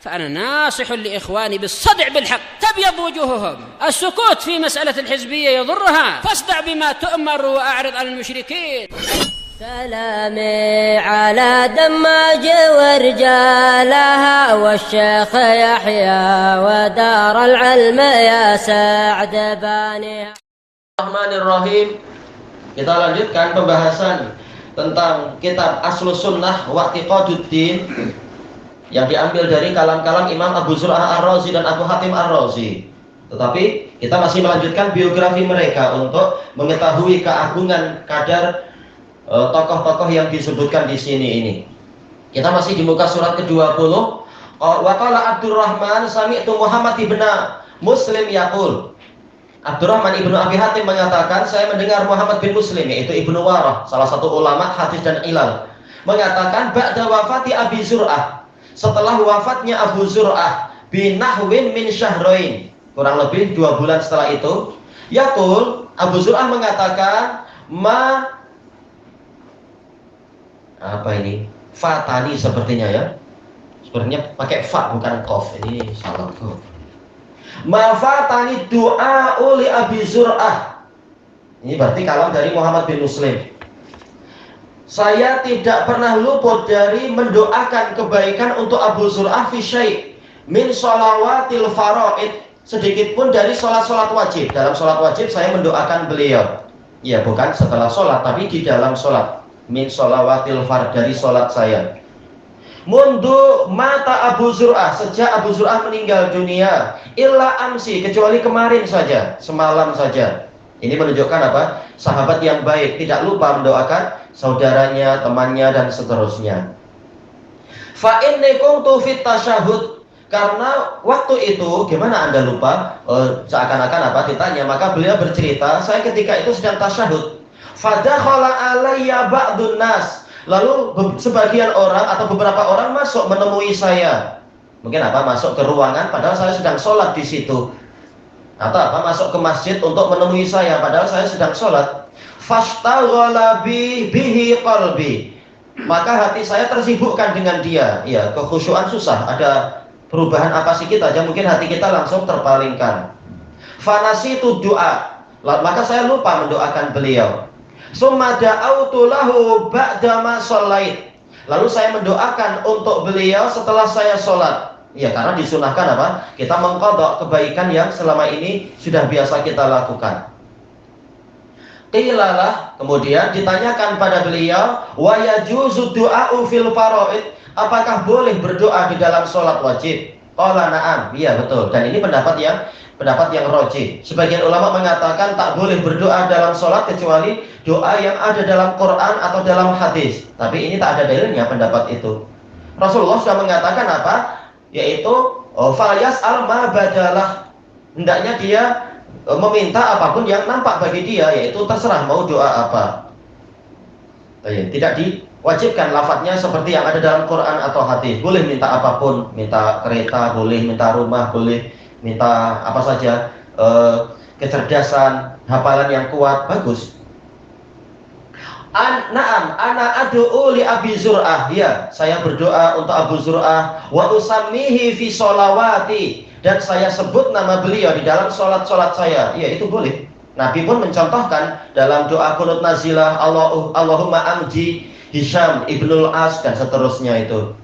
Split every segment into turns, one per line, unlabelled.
فأنا ناصح لإخواني بالصدع بالحق تبيض وجوههم. السكوت في مسألة الحزبية يضرها، فاصدع بما تؤمر وأعرض عن المشركين.
سلامي على دماج ورجالها والشيخ يحيى ودار العلم يا سعد بانيها.
Bismillahirrahmanirrahim. Kita lanjutkan pembahasan tentang kitab Aslus Sunnah wa I'tiqaduddin yang diambil dari kalam-kalam Imam Abu Zur'ah Ar-Razi dan Abu Hatim Ar-Razi. Tetapi kita masih melanjutkan biografi mereka untuk mengetahui keagungan kadar tokoh-tokoh yang disebutkan di sini ini. Kita masih di muka surat ke-20. Wa qala Abdurrahman sami'tu Muhammad ibn Muslim yaqul. Abdurrahman ibnu Abi Hatim mengatakan, saya mendengar Muhammad bin Muslim, yaitu Ibnu Warah, salah satu ulama hadis dan ilal, mengatakan ba'da wafati Abi Zur'ah, setelah wafatnya Abu Zur'ah, binahwin min syahrain, kurang lebih 2 bulan setelah itu, yaqul, Abu Zur'ah mengatakan, apa ini? Fatani sepertinya ya. Sepertinya pakai fa bukan qaf. Ini salah tuh. Ma fatani du'a li Abi Zur'ah. Ini berarti kalam dari Muhammad bin Muslim. Saya tidak pernah luput dari mendoakan kebaikan untuk Abu Zur'ah fi syai' min shalawatil faraid, sedikit pun dari sholat-sholat wajib. Dalam sholat wajib saya mendoakan beliau. Ya, bukan setelah sholat, tapi di dalam sholat. Min shalawatil fard, dari sholat saya. Mundu mata Abu Zur'ah, sejak Abu Zur'ah meninggal dunia, illa amsi, kecuali kemarin saja, semalam saja. Ini menunjukkan apa? Sahabat yang baik, tidak lupa mendoakan saudaranya, temannya, dan seterusnya. Fa inni kuntu fit tasyahud, karena waktu itu, gimana Anda lupa? Seakan-akan apa? Ditanya, maka beliau bercerita, saya ketika itu sedang tasyahud. Fadakhala alayya ba'dun nas, lalu sebagian orang atau beberapa orang masuk menemui saya. Mungkin apa? Masuk ke ruangan padahal saya sedang sholat di situ. Atau apa? Masuk ke masjid untuk menemui saya padahal saya sedang sholat. Fastaghala bihi qalbi, maka hati saya tersibukkan dengan dia. Ya, kekhusyuan susah. Ada perubahan apa sedikit aja mungkin hati kita langsung terpalingkan. Fanasitu du'a, maka saya lupa mendoakan beliau. Summa da'autu lahu ba'da ma shallait, lalu saya mendoakan untuk beliau setelah saya sholat. Ya, karena disunahkan apa? Kita mengqadha kebaikan yang selama ini sudah biasa kita lakukan. Qilalah, kemudian ditanyakan pada beliau, wa yajuzu du'a'u fil faraid, apakah boleh berdoa di dalam sholat wajib? Qala na'am, iya betul. Dan ini pendapat yang rajih. Sebagian ulama mengatakan tak boleh berdoa dalam sholat kecuali doa yang ada dalam Quran atau dalam hadis. Tapi ini tak ada dalilnya pendapat itu. Rasulullah sudah mengatakan apa? Yaitu falyas al-ma badalah, hendaknya dia meminta apapun yang nampak bagi dia, yaitu terserah mau doa apa. Tidak diwajibkan lafadznya seperti yang ada dalam Quran atau hadis. Boleh minta apapun, minta kereta, boleh minta rumah, boleh minta apa saja, kecerdasan, hafalan yang kuat, bagus. Na'am, ana ad'u li Abi Zur'ah, ya, saya berdoa untuk Abu Zur'ah, wa usammihi fi sholawati, dan saya sebut nama beliau di dalam sholat-sholat saya. Ya, itu boleh. Nabi pun mencontohkan dalam doa qunut nazilah, Allahumma amji Hisham ibnul As, dan seterusnya itu.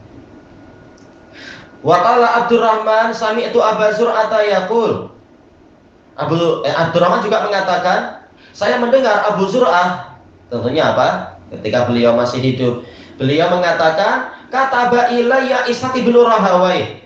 Wa qala Abdurrahman sami'tu Abu Zur'ah yaqul. Abdurrahman juga mengatakan, saya mendengar Abu Zur'ah, tentunya apa? Ketika beliau masih hidup, beliau mengatakan, kataba ilayya Ishaq bin Rahawai.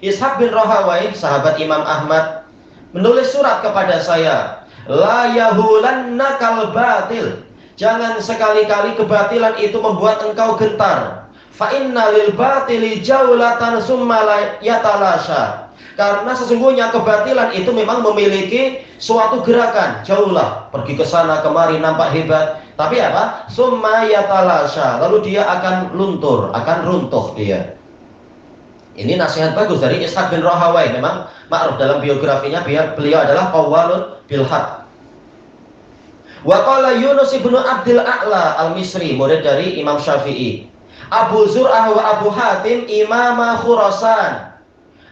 Ishaq bin Rahawai, sahabat Imam Ahmad, menulis surat kepada saya, la yahulannakal batil, jangan sekali-kali kebatilan itu membuat engkau gentar. Fa inna lil batili jaulatan summa la yatalasha, karena sesungguhnya kebatilan itu memang memiliki suatu gerakan, jaulah, pergi ke sana kemari nampak hebat, tapi apa? Summa yatalasha, lalu dia akan luntur, akan runtuh dia. Ini nasihat bagus dari Ishaq bin Rahawai. Memang ma'ruf dalam biografinya beliau adalah qawwalun bil haq. Wa qala Yunus ibnu Abdil A'la al-Misri, murid dari Imam Syafi'i. Abu Zur'ah wa Abu Hatim imama Khurasan.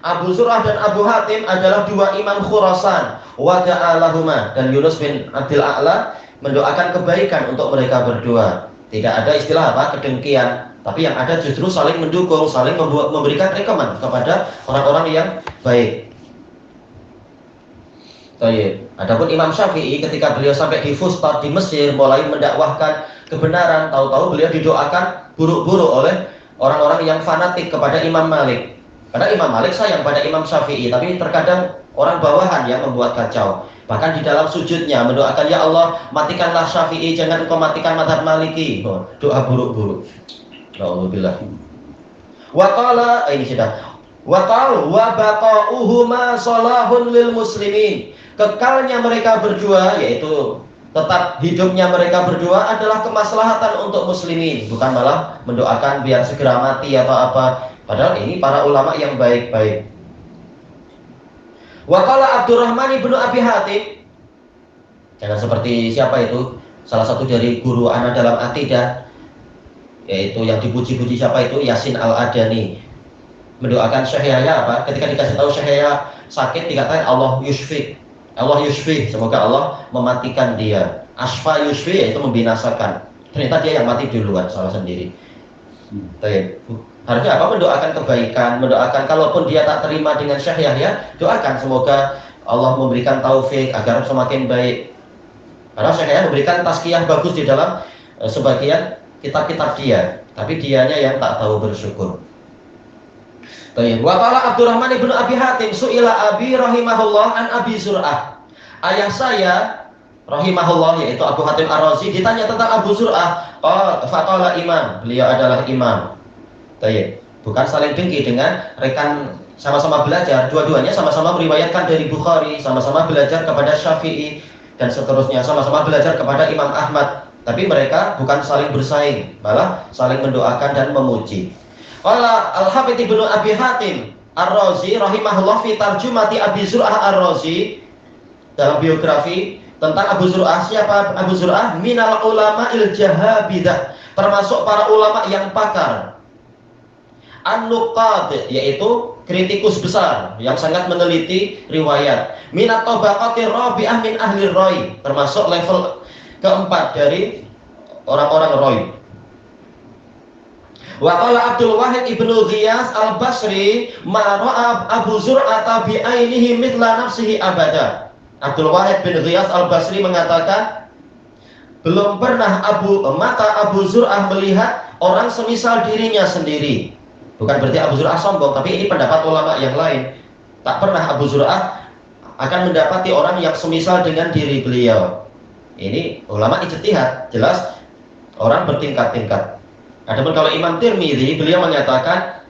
Abu Zur'ah dan Abu Hatim adalah dua imam Khurasan. Wa da'alahuma, dan Yunus bin Abdul A'la mendoakan kebaikan untuk mereka berdua. Tidak ada istilah apa kedengkian, tapi yang ada justru saling mendukung, saling memberikan rekomen kepada orang-orang yang baik. Baik. Adapun Imam Syafi'i ketika beliau sampai di Fustat di Mesir mulai mendakwahkan kebenaran, tahu-tahu beliau didoakan buruk-buruk oleh orang-orang yang fanatik kepada Imam Malik. Karena Imam Malik sayang pada Imam Syafi'i, tapi terkadang orang bawahan yang membuat kacau. Bahkan di dalam sujudnya mendoakan, ya Allah, matikanlah Syafi'i, jangan engkau matikan mazhab Maliki. Doa buruk-buruk. Alhamdulillah. Wa qala, ini sudah. Wa qala wa baqa'uhuma salahun lil muslimin. Kekalnya mereka berdua, yaitu tetap hidupnya mereka berdua adalah kemaslahatan untuk muslimin, bukan malah mendoakan biar segera mati atau apa. Padahal ini para ulama yang baik-baik. Wa qala Abdurrahman ibnu Abi Hatim, jangan seperti siapa itu, salah satu dari guru ana dalam akidah, yaitu yang dipuji-puji siapa itu, Yasin Al-Adani, mendoakan Syekh Yahya apa? Ketika dikasih tahu Syekh Yahya sakit, dikatakan Allah yusfi, Allah yusfi, semoga Allah mematikan dia. Asfa yusfi, yaitu membinasakan. Ternyata dia yang mati duluan, salah sendiri. Harusnya apa? Mendoakan kebaikan, mendoakan kalaupun dia tak terima dengan Syekh Yahya, doakan semoga Allah memberikan taufik agar semakin baik. Karena Syekh Yahya memberikan tazkiyah bagus di dalam sebagian kitab-kitab dia, tapi dianya yang tak tahu bersyukur. Wa qala Abdurrahman ibnu Abi Hatim, su'ila abi rahimahullah an Abi Zur'ah. Ayah saya rahimahullah, yaitu Abu Hatim Ar-Razi, ditanya tentang Abu Zur'ah. Faqala imam, beliau adalah imam. Bukan saling dengki dengan rekan, sama-sama belajar, dua-duanya sama-sama meriwayatkan dari Bukhari, sama-sama belajar kepada Syafi'i dan seterusnya, sama-sama belajar kepada Imam Ahmad. Tapi mereka bukan saling bersaing, malah saling mendoakan dan memuji. Qala Al-Hafidz Ibnu Abi Hatim Ar-Razi rahimahullah fi tarjumati Abi Zur'ah Ar-Razi, dalam biografi tentang Abu Zur'ah. Siapa Abu Zur'ah? Minal ulama il jahabidah, termasuk para ulama yang pakar. An-Nuqad, yaitu kritikus besar yang sangat meneliti riwayat. Minat tabaqatir rabi'ah min ahli Roi, termasuk level keempat dari orang-orang Roi. Wa qala Abdul Wahid ibnu Ghiyas Al-Basri ma ra'a Abu Zur'ah bi ainihi mithla nafsihi abada. Abdul Wahid bin Ghiyas Al-Basri mengatakan, belum pernah mata Abu Zur'ah melihat orang semisal dirinya sendiri. Bukan berarti Abu Zur'ah sombong, tapi ini pendapat ulama yang lain. Tak pernah Abu Zur'ah akan mendapati orang yang semisal dengan diri beliau. Ini ulama ijtihad, jelas orang bertingkat-tingkat. Adapun kalau Imam Tirmidzi, beliau menyatakan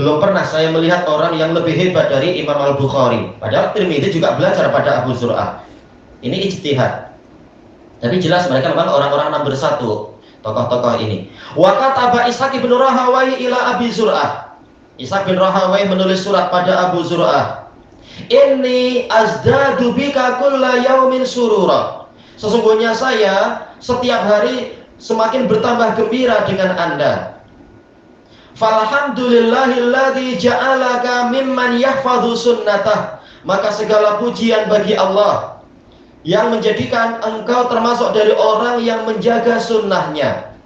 belum pernah saya melihat orang yang lebih hebat dari Imam Al-Bukhari. Padahal Tirmidzi juga belajar pada Abu Zur'ah. Ini ijtihad. Tapi jelas mereka memang orang-orang nomor satu, tokoh-tokoh ini. Wa kataba Ishaq bin Rahawai ila Abi Zur'ah. Ishaq bin Rahawai menulis surat pada Abu Zur'ah. Inni azdadu bika kulla yaumin surura. Sesungguhnya saya setiap hari semakin bertambah gembira dengan Anda. Falhamdulillahilladzi ja'alaka mimman yahfadhu sunnatah. Maka segala pujian bagi Allah yang menjadikan engkau termasuk dari orang yang menjaga sunnahnya.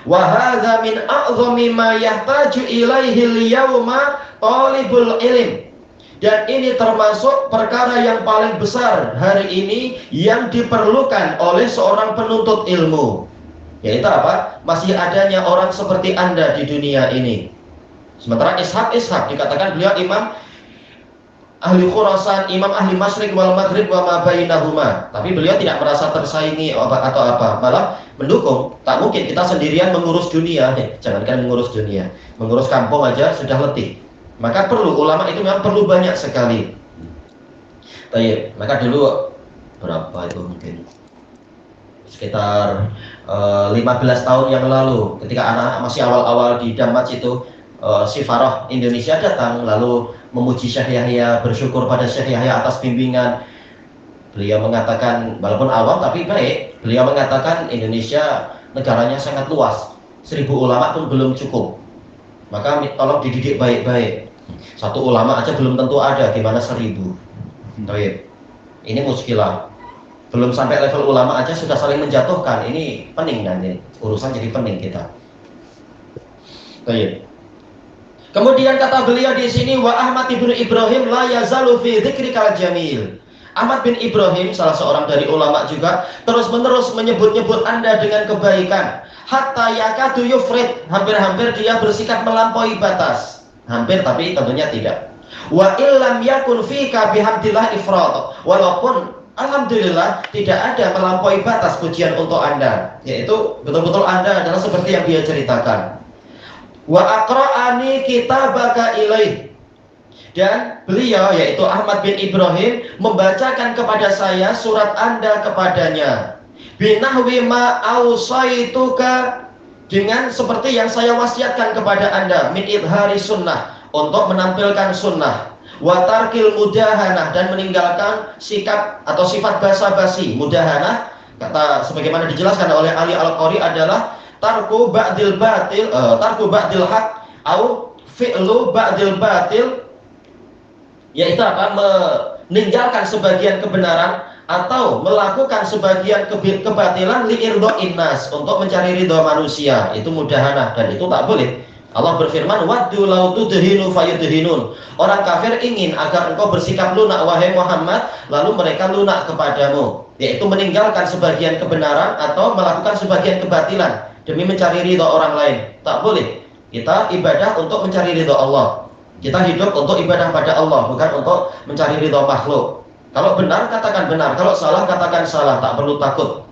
Wa hadza min a'dhami ma yahtaju ilaihi al-yawma talibul ilm. Dan ini termasuk perkara yang paling besar hari ini yang diperlukan oleh seorang penuntut ilmu. Yaitu apa? Masih adanya orang seperti Anda di dunia ini. Sementara Ishaq dikatakan beliau imam ahli Khurasan, imam ahli Masyriq wal Maghrib wa ma bainahuma. Tapi beliau tidak merasa tersaingi atau apa, malah mendukung. Tak mungkin kita sendirian mengurus dunia. Jangankan mengurus dunia, mengurus kampung aja sudah letih. Maka perlu ulama itu memang perlu banyak sekali. Baik, maka dulu berapa itu mungkin sekitar 15 tahun yang lalu, ketika anak masih awal-awal di Damaj itu, Sifarah Indonesia datang lalu memuji Syekh Yahya, bersyukur pada Syekh Yahya atas bimbingan. Beliau mengatakan, walaupun awam tapi baik, beliau mengatakan Indonesia negaranya sangat luas, 1000 ulama pun belum cukup. Maka tolong dididik baik-baik. Satu ulama aja belum tentu ada, gimana 1000. Baik. Ini muskilah. Belum sampai level ulama aja sudah saling menjatuhkan. Ini pening nanti. Urusan jadi pening kita. Baik. Kemudian kata beliau di sini, wa Ahmad ibnu Ibrahim la yazalu fi dzikrikal jamil. Ahmad bin Ibrahim, salah seorang dari ulama juga, terus-menerus menyebut-nyebut Anda dengan kebaikan. Hatta yakadu yufrid, hampir-hampir dia bersikap melampaui batas. Hampir, tapi tentunya tidak. Wa illam yakun fika bihamdillah ifrat. Walaupun alhamdulillah tidak ada melampaui batas pujian untuk Anda, yaitu betul-betul Anda adalah seperti yang dia ceritakan. Wa aqra'ani kitabaka ilaih. Dan beliau, yaitu Ahmad bin Ibrahim, membacakan kepada saya surat Anda kepadanya. Binahwi ma ausaituka, dengan seperti yang saya wasiatkan kepada Anda, min idhari sunnah, untuk menampilkan sunnah. Wa tarkil mudahanah, dan meninggalkan sikap atau sifat basa-basi. Mudahanah, kata sebagaimana dijelaskan oleh Ali Al-Qari, adalah tarku ba'dil batil, tarku ba'dil haq, au fi'lu ba'dil batil, yaitu apa? Meninggalkan sebagian kebenaran atau melakukan sebagian kebatilan li'irdo'in nas, untuk mencari ridho manusia. Itu mudahanah, dan itu tak boleh. Allah berfirman, waddu law tudhinu fayudhinun. Orang kafir ingin agar engkau bersikap lunak wahai Muhammad, lalu mereka lunak kepadamu, yaitu meninggalkan sebagian kebenaran atau melakukan sebagian kebatilan demi mencari ridho orang lain. Tak boleh. Kita ibadah untuk mencari ridho Allah. Kita hidup untuk ibadah pada Allah, bukan untuk mencari ridho makhluk. Kalau benar, katakan benar. Kalau salah, katakan salah. Tak perlu takut.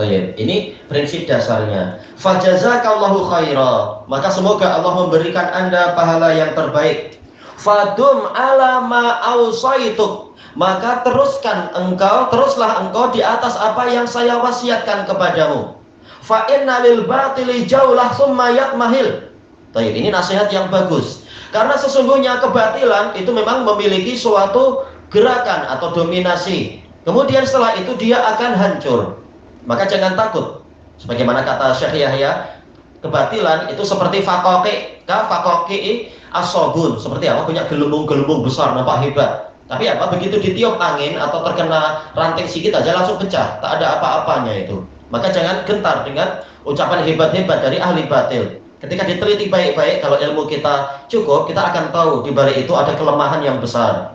Ini prinsip dasarnya. Fajazakallahu khaira. Maka semoga Allah memberikan Anda pahala yang terbaik. Fadum ala ma ausaituk. Maka teruslah engkau di atas apa yang saya wasiatkan kepadamu. Fa inna lil batili jaulah summa yatmahil. Ini nasihat yang bagus. Karena sesungguhnya kebatilan itu memang memiliki suatu gerakan atau dominasi. Kemudian setelah itu dia akan hancur. Maka jangan takut. Sebagaimana kata Syekh Yahya, kebatilan itu seperti fakoki asobun. Seperti apa? Punya gelembung-gelembung besar, nampak hebat. Tapi apa? Begitu ditiup angin atau terkena ranting sikit aja langsung pecah. Tak ada apa-apanya itu. Maka jangan gentar dengan ucapan hebat-hebat dari ahli batil. Ketika diteliti baik-baik, kalau ilmu kita cukup, kita akan tahu di balik itu ada kelemahan yang besar.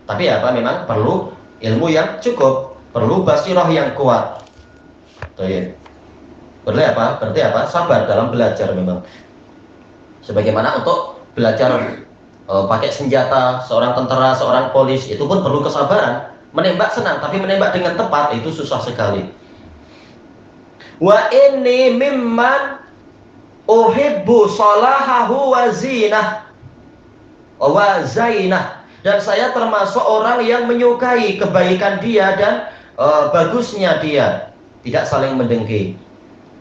Tapi apa? Memang perlu ilmu yang cukup, perlu basirah yang kuat. Berarti apa? Sabar dalam belajar memang. Sebagaimana untuk belajar pakai senjata, seorang tentara, seorang polis, itu pun perlu kesabaran. Menembak senang, tapi menembak dengan tepat itu susah sekali. Wa inni mimman uhibbu salahahu wa zinah wa zainah, dan saya termasuk orang yang menyukai kebaikan dia dan bagusnya dia, tidak saling mendengki.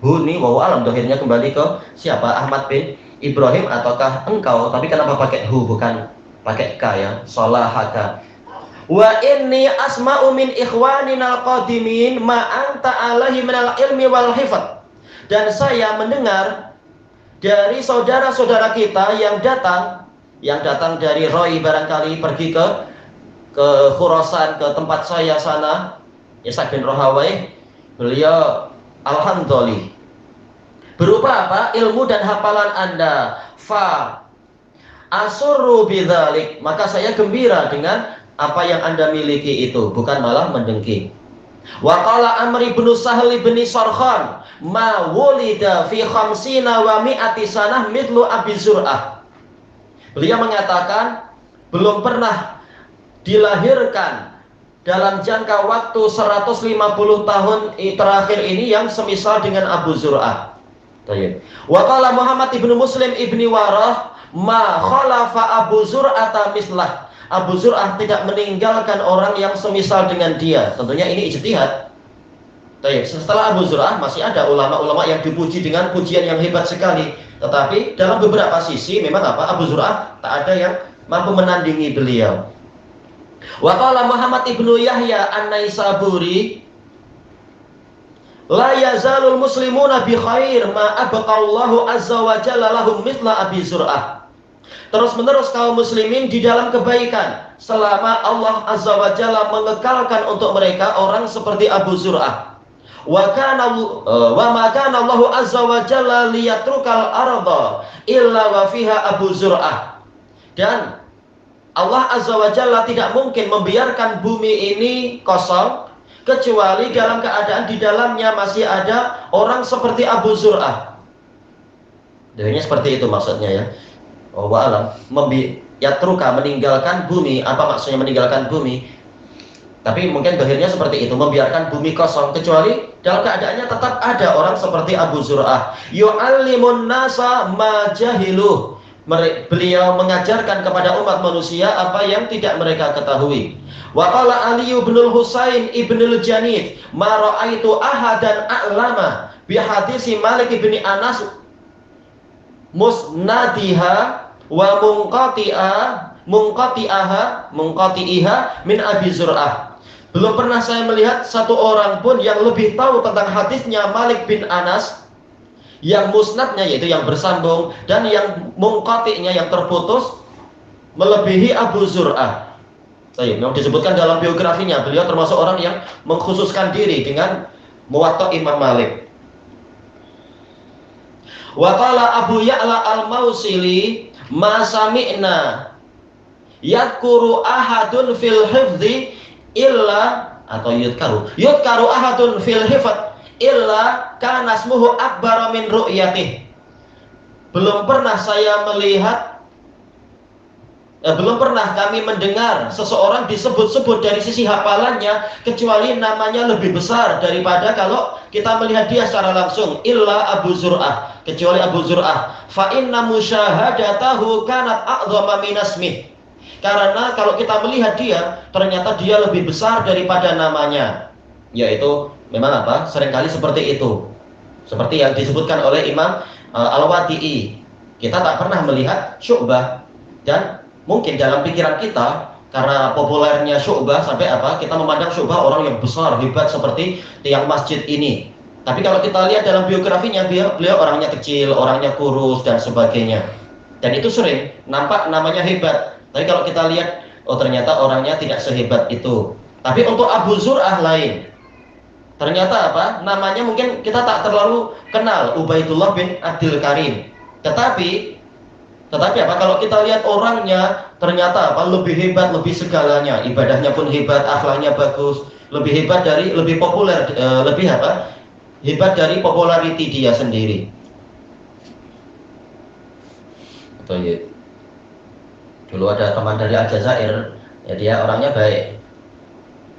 Ini wa alam, dohirnya kembali ke siapa? Ahmad bin Ibrahim ataukah engkau? Tapi kenapa pakai hu bukan pakai ka ya? Salahaka. Wa inni asma'u min ikhwaninal qadimin ma anta alaihi minal ilmi wal hifdz, dan saya mendengar dari saudara-saudara kita yang datang dari Roi, barangkali pergi ke Khurasan, ke tempat saya sana, Ishaq bin Rahawai. Beliau alhamdulillah berupa apa? Ilmu dan hafalan Anda. Fa asurru bidzalik, maka saya gembira dengan apa yang Anda miliki itu, bukan malah mendengki. Wa qala Amr bin Sahal bin Sarkhan, ma wulida fi khamsina wa mi'ati sanah mithlu Abi Zur'ah. Beliau mengatakan belum pernah dilahirkan dalam jangka waktu 150 tahun terakhir ini yang semisal dengan Abu Zur'ah. Wa qala Muhammad ibnu Muslim ibni Warah, ma khalafa Abu Zur'ata mislah. Abu Zur'ah tidak meninggalkan orang yang semisal dengan dia. Tentunya ini ijtihad. Setelah Abu Zur'ah masih ada ulama-ulama yang dipuji dengan pujian yang hebat sekali. Tetapi dalam beberapa sisi memang apa? Abu Zur'ah tak ada yang mampu menandingi beliau. Wa qala Muhammad ibnu Yahya An-Naisaburi, La yazalul muslimuna bi khair ma abqallahu azza wa jalla lahum mithla Abi Zur'ah. Terus-menerus kaum muslimin di dalam kebaikan selama Allah azza wa jalla mengekalkan untuk mereka orang seperti Abu Zur'ah. Wa ma kana Allahu azza wa jalla liyatrukal arda illa wa fiha Abu Zur'ah. Dan Allah azza wa jalla tidak mungkin membiarkan bumi ini kosong kecuali dalam keadaan di dalamnya masih ada orang seperti Abu Zur'ah. Dirinya seperti itu maksudnya ya. Oh wa'alam. Yatruka, meninggalkan bumi. Apa maksudnya meninggalkan bumi? Tapi mungkin dohirnya seperti itu, membiarkan bumi kosong kecuali dalam keadaannya tetap ada orang seperti Abu Zur'ah. Yu'allimun nasa ma jahiluh. Beliau mengajarkan kepada umat manusia apa yang tidak mereka ketahui. Wa qala Ali bin Husain ibn al-Janid, ma ra'aitu ahadan a'lama bi hadisi Malik bin Anas musnadiha wa munqati'iha min Abi Zur'ah. Belum pernah saya melihat satu orang pun yang lebih tahu tentang hadisnya Malik bin Anas, yang musnadnya yaitu yang bersambung dan yang munqati'nya yang terputus melebihi Abu Zur'ah. Memang disebutkan dalam biografinya, beliau termasuk orang yang mengkhususkan diri dengan Muwatta Imam Malik. Wa qala Abu Ya'la al-Mausili, ma sami'na yadhkuru ahadun fil hifdzi illa, atau yudkaru ahadun fil hifdz illa kana ismuhu akbar min ru'yatih. Belum pernah kami mendengar seseorang disebut-sebut dari sisi hafalannya kecuali namanya lebih besar daripada kalau kita melihat dia secara langsung. Illa Abu Zur'ah, kecuali Abu Zur'ah. Fa inna musyahadatahu kanat a'dhama min ismih. Karena kalau kita melihat dia, ternyata dia lebih besar daripada namanya. Yaitu memang apa? Seringkali seperti itu. Seperti yang disebutkan oleh Imam Al-Wadi'i. Kita tak pernah melihat Syu'bah, dan mungkin dalam pikiran kita karena populernya Syu'bah sampai apa? Kita memandang Syu'bah orang yang besar, hebat seperti tiang masjid ini. Tapi kalau kita lihat dalam biografinya, beliau orangnya kecil, orangnya kurus dan sebagainya. Dan itu sering nampak namanya hebat. Tapi kalau kita lihat, oh ternyata orangnya tidak sehebat itu. Tapi untuk Abu Zur'ah lain. Ternyata apa? Namanya mungkin kita tak terlalu kenal, Ubaidullah bin Abdul Karim. Tetapi apa? Kalau kita lihat orangnya, ternyata apa? Lebih hebat, lebih segalanya. Ibadahnya pun hebat, akhlaknya bagus, lebih hebat dari, lebih populer, lebih apa? Hebat dari popularity dia sendiri. Betul ya. Dulu ada teman dari Aljazair, ya dia orangnya baik.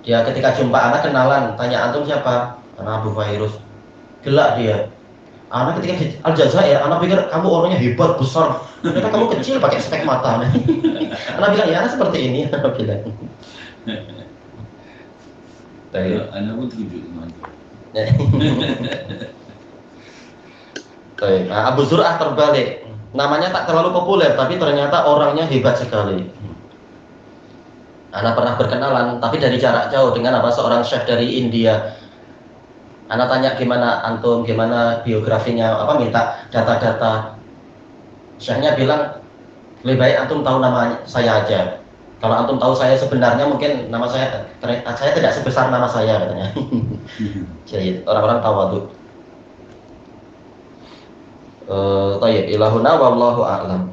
Dia ketika jumpa anak kenalan, tanya antum siapa? Anak Abu Fairuz. Gelak dia. Anak ketika di Aljazair, anak pikir kamu orangnya hebat, besar. Ternyata kamu kecil pakai stek mata. Anak bilang ya anak seperti ini. Anak bilang.
Anak pun terkejut teman.
Abu Zur'ah terbalik. Namanya tak terlalu populer, tapi ternyata orangnya hebat sekali. Anak pernah berkenalan, tapi dari jarak jauh dengan apa seorang chef dari India. Anak tanya gimana antum, gimana biografinya, apa minta data-data. Chefnya bilang lebih baik antum tahu nama saya aja. Kalau antum tahu saya sebenarnya mungkin nama saya tidak sebesar nama saya katanya. Jadi orang-orang tawadhu. Tayyib ilahuna wallahu a'lam.